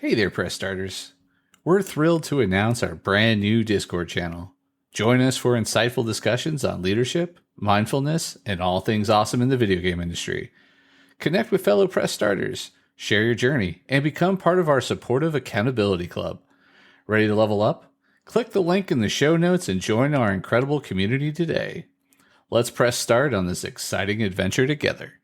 Hey there, press starters. We're thrilled to announce our brand new Discord channel. Join us for insightful discussions on leadership, mindfulness, and all things awesome in the video game industry. Connect with fellow press starters, share your journey, and become part of our supportive accountability club. Ready to level up? Click the link in the show notes and join our incredible community today. Let's press start on this exciting adventure together.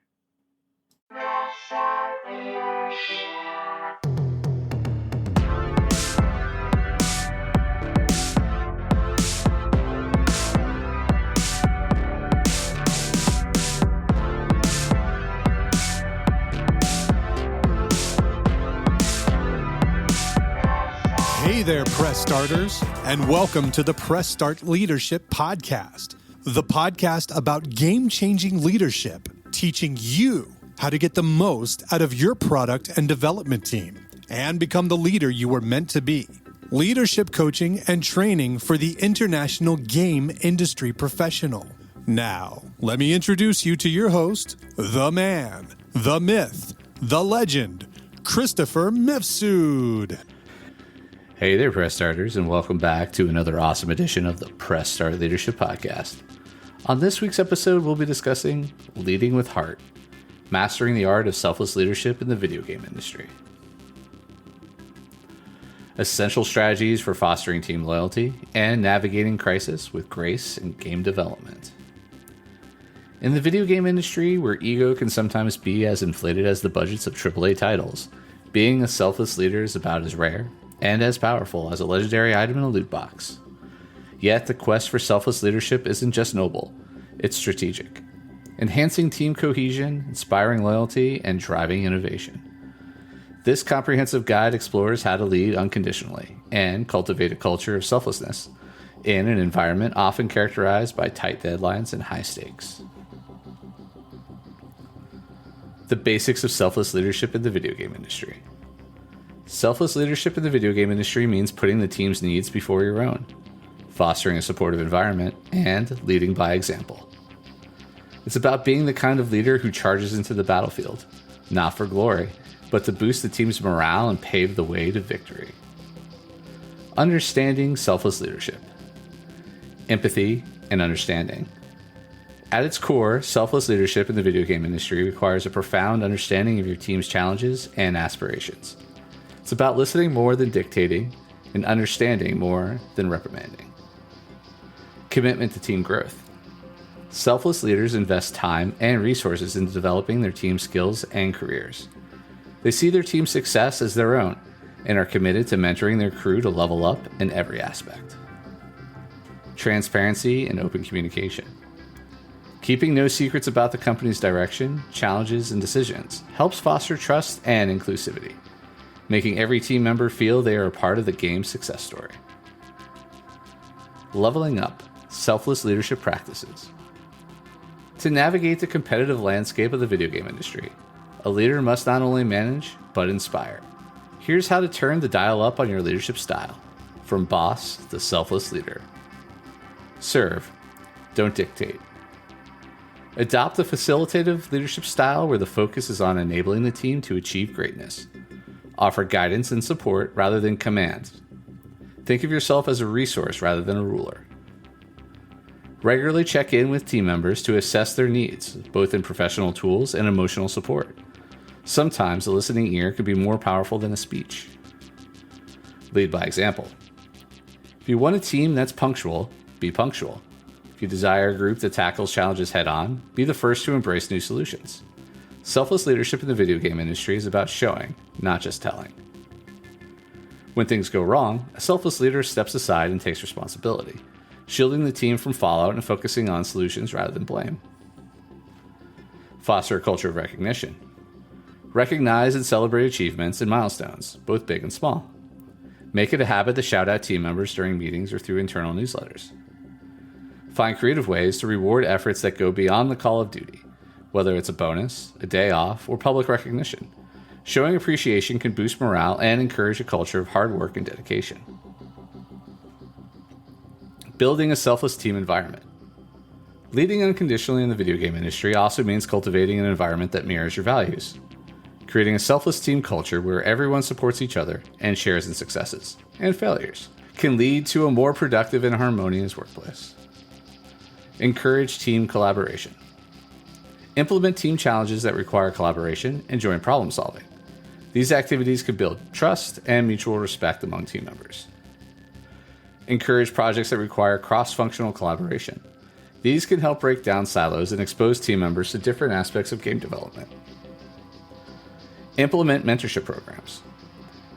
Hey there, press starters, and welcome to the Press Start Leadership Podcast, the podcast about game-changing leadership, teaching you how to get the most out of your product and development team and become the leader you were meant to be. Leadership coaching and training for the international game industry professional. Now, let me introduce you to your host, the man, the myth, the legend, Christopher Mifsud. Hey there, press starters, and welcome back to another awesome edition of the Press Start Leadership Podcast. On this week's episode, we'll be discussing leading with heart, mastering the art of selfless leadership in the video game industry. Essential strategies for fostering team loyalty and navigating crisis with grace in game development. In the video game industry, where ego can sometimes be as inflated as the budgets of AAA titles, being a selfless leader is about as rare and as powerful as a legendary item in a loot box. Yet the quest for selfless leadership isn't just noble, it's strategic, enhancing team cohesion, inspiring loyalty, and driving innovation. This comprehensive guide explores how to lead unconditionally and cultivate a culture of selflessness in an environment often characterized by tight deadlines and high stakes. The basics of selfless leadership in the video game industry. Selfless leadership in the video game industry means putting the team's needs before your own, fostering a supportive environment, and leading by example. It's about being the kind of leader who charges into the battlefield, not for glory, but to boost the team's morale and pave the way to victory. Understanding selfless leadership. Empathy and understanding. At its core, selfless leadership in the video game industry requires a profound understanding of your team's challenges and aspirations. It's about listening more than dictating and understanding more than reprimanding. Commitment to team growth. Selfless leaders invest time and resources into developing their team's skills and careers. They see their team's success as their own and are committed to mentoring their crew to level up in every aspect. Transparency and open communication. Keeping no secrets about the company's direction, challenges, and decisions helps foster trust and inclusivity, making every team member feel they are a part of the game's success story. Leveling up selfless leadership practices. To navigate the competitive landscape of the video game industry, a leader must not only manage, but inspire. Here's how to turn the dial up on your leadership style, from boss to selfless leader. Serve, don't dictate. Adopt a facilitative leadership style where the focus is on enabling the team to achieve greatness. Offer guidance and support rather than commands. Think of yourself as a resource rather than a ruler. Regularly check in with team members to assess their needs, both in professional tools and emotional support. Sometimes a listening ear can be more powerful than a speech. Lead by example. If you want a team that's punctual, be punctual. If you desire a group that tackles challenges head-on, be the first to embrace new solutions. Selfless leadership in the video game industry is about showing, not just telling. When things go wrong, a selfless leader steps aside and takes responsibility, shielding the team from fallout and focusing on solutions rather than blame. Foster a culture of recognition. Recognize and celebrate achievements and milestones, both big and small. Make it a habit to shout out team members during meetings or through internal newsletters. Find creative ways to reward efforts that go beyond the call of duty, whether it's a bonus, a day off, or public recognition. Showing appreciation can boost morale and encourage a culture of hard work and dedication. Building a selfless team environment. Leading unconditionally in the video game industry also means cultivating an environment that mirrors your values. Creating a selfless team culture where everyone supports each other and shares in successes and failures can lead to a more productive and harmonious workplace. Encourage team collaboration. Implement team challenges that require collaboration and joint problem solving. These activities can build trust and mutual respect among team members. Encourage projects that require cross-functional collaboration. These can help break down silos and expose team members to different aspects of game development. Implement mentorship programs.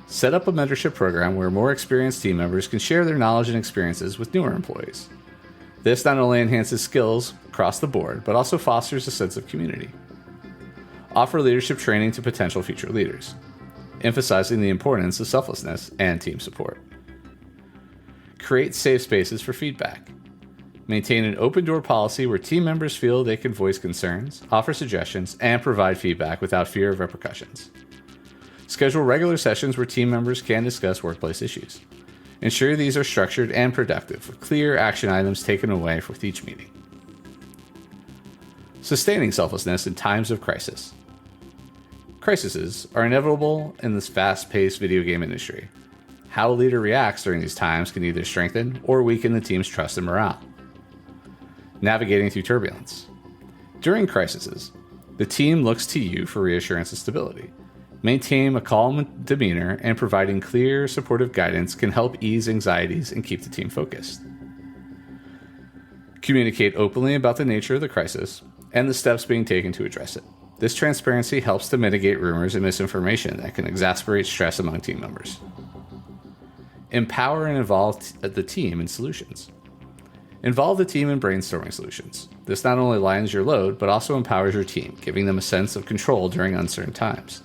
Set up a mentorship program where more experienced team members can share their knowledge and experiences with newer employees. This not only enhances skills across the board, but also fosters a sense of community. Offer leadership training to potential future leaders, emphasizing the importance of selflessness and team support. Create safe spaces for feedback. Maintain an open-door policy where team members feel they can voice concerns, offer suggestions, and provide feedback without fear of repercussions. Schedule regular sessions where team members can discuss workplace issues. Ensure these are structured and productive, with clear action items taken away with each meeting. Sustaining selflessness in times of crisis. Crises are inevitable in this fast-paced video game industry. How a leader reacts during these times can either strengthen or weaken the team's trust and morale. Navigating through turbulence. During crises, the team looks to you for reassurance and stability. Maintain a calm demeanor and providing clear, supportive guidance can help ease anxieties and keep the team focused. Communicate openly about the nature of the crisis and the steps being taken to address it. This transparency helps to mitigate rumors and misinformation that can exacerbate stress among team members. Empower and involve the team in solutions. Involve the team in brainstorming solutions. This not only lightens your load, but also empowers your team, giving them a sense of control during uncertain times.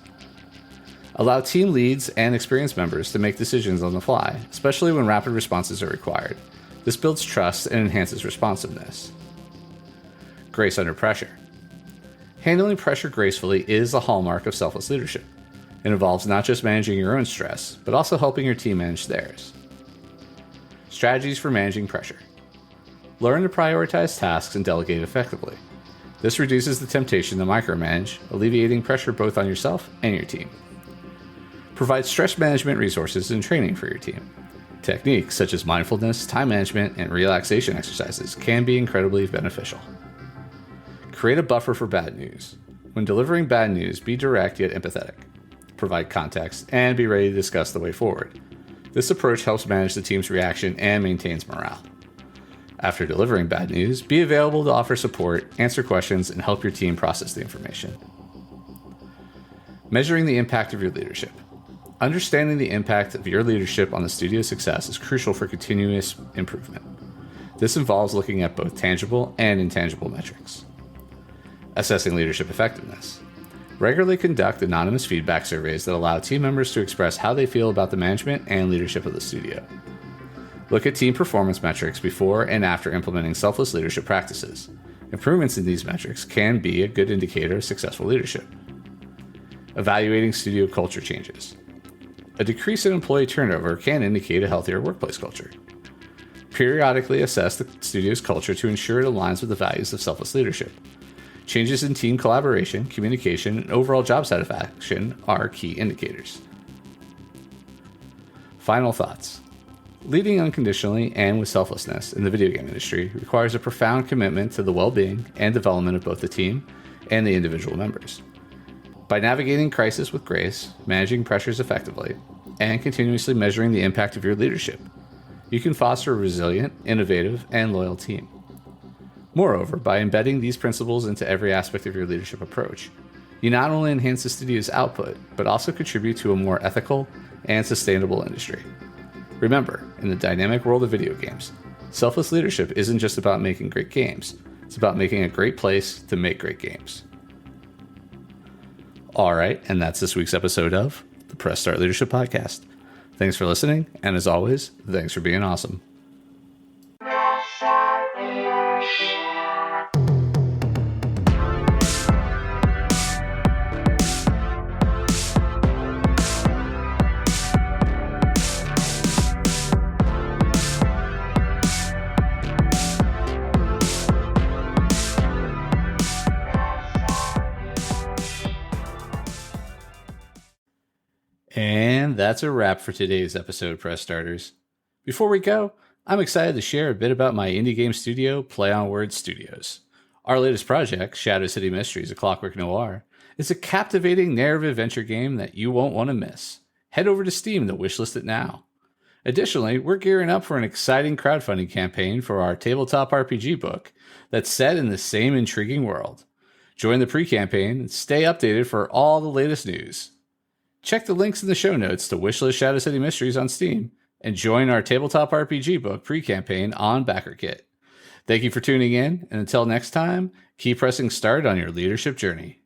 Allow team leads and experienced members to make decisions on the fly, especially when rapid responses are required. This builds trust and enhances responsiveness. Grace under pressure. Handling pressure gracefully is a hallmark of selfless leadership. It involves not just managing your own stress, but also helping your team manage theirs. Strategies for managing pressure. Learn to prioritize tasks and delegate effectively. This reduces the temptation to micromanage, alleviating pressure both on yourself and your team. Provide stress management resources and training for your team. Techniques such as mindfulness, time management, and relaxation exercises can be incredibly beneficial. Create a buffer for bad news. When delivering bad news, be direct yet empathetic. Provide context, and be ready to discuss the way forward. This approach helps manage the team's reaction and maintains morale. After delivering bad news, be available to offer support, answer questions, and help your team process the information. Measuring the impact of your leadership. Understanding the impact of your leadership on the studio's success is crucial for continuous improvement. This involves looking at both tangible and intangible metrics. Assessing leadership effectiveness. Regularly conduct anonymous feedback surveys that allow team members to express how they feel about the management and leadership of the studio. Look at team performance metrics before and after implementing selfless leadership practices. Improvements in these metrics can be a good indicator of successful leadership. Evaluating studio culture changes. A decrease in employee turnover can indicate a healthier workplace culture. Periodically assess the studio's culture to ensure it aligns with the values of selfless leadership. Changes in team collaboration, communication, and overall job satisfaction are key indicators. Final thoughts. Leading unconditionally and with selflessness in the video game industry requires a profound commitment to the well-being and development of both the team and the individual members. By navigating crisis with grace, managing pressures effectively, and continuously measuring the impact of your leadership, you can foster a resilient, innovative, and loyal team. Moreover, by embedding these principles into every aspect of your leadership approach, you not only enhance the studio's output, but also contribute to a more ethical and sustainable industry. Remember, in the dynamic world of video games, selfless leadership isn't just about making great games, it's about making a great place to make great games. All right, and that's this week's episode of the Press Start Leadership Podcast. Thanks for listening, and as always, thanks for being awesome. And that's a wrap for today's episode, Press Starters. Before we go, I'm excited to share a bit about my indie game studio, Play on Words Studios. Our latest project, Shadow City Mysteries: A Clockwork Noir, is a captivating narrative adventure game that you won't want to miss. Head over to Steam to wishlist it now. Additionally, we're gearing up for an exciting crowdfunding campaign for our tabletop RPG book that's set in the same intriguing world. Join the pre-campaign and stay updated for all the latest news. Check the links in the show notes to wishlist Shadow City Mysteries on Steam and join our tabletop RPG book pre-campaign on BackerKit. Thank you for tuning in, and until next time, keep pressing start on your leadership journey.